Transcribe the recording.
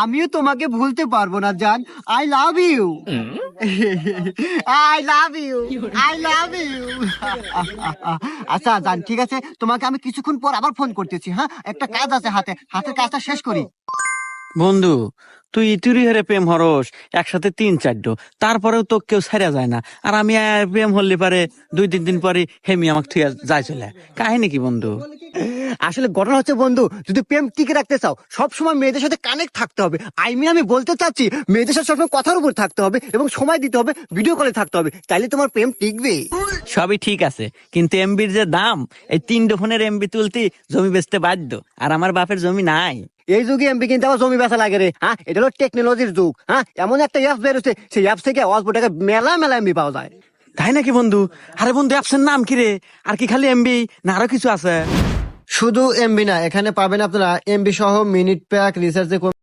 আমিও তোমাকে ভুলতে পারবো না জান। I love you, I love you, I love you. আচ্ছা জান, ঠিক আছে, তোমাকে আমি কিছুক্ষণ পর আবার ফোন করতেছি। হ্যাঁ, একটা কাজ আছে হাতে, হাতের কাজটা শেষ করি। বন্ধু, তুই ইতুরি হেরে প্রেম হরস একসাথে 3-4, তারপরেও তো কেউ ছাড়া যায় না। আর আমি প্রেম হল্লি পারে 2-3 দিন পরে হেমি আমাকে থুয়া যায় চলে। কাহিনী কি বন্ধু? আসলে ঘটনা হচ্ছে বন্ধু, যদি প্রেম টিকে রাখতে চাও সব সময় মেয়েদের সাথে কানেক্ট থাকতে হবে। আমি বলতে চাচ্ছি মেয়েদের সাথে সবসময় কথার উপর থাকতে হবে এবং সময় দিতে হবে, ভিডিও কলে থাকতে হবে, তাইলে তোমার প্রেম টিকবে। সবই ঠিক আছে, কিন্তু এমবির যে দাম, এই 3 ফোনের এমবি তুলতে জমি বেচতে বাধ্য। আর আমার বাপের জমি নাই। এই যুগে এমবি কিনতে আবার জমি বেচা লাগে রে। হ্যাঁ, এটা হলো টেকনোলজির যুগ। হ্যাঁ, এমন একটা অ্যাপ বেরোচ্ছে, সেই অ্যাপ থেকে অল্প টাকা মেলা মেলা এমবি পাওয়া যায়। তাই নাকি বন্ধু? আরে বন্ধু, অ্যাপসের নাম কি রে? আর কি খালি এমবি না আরো কিছু আছে? শুধু এমবি না, এখানে পাবেন আপনারা এমবি সহ মিনিট প্যাক, রিচার্জে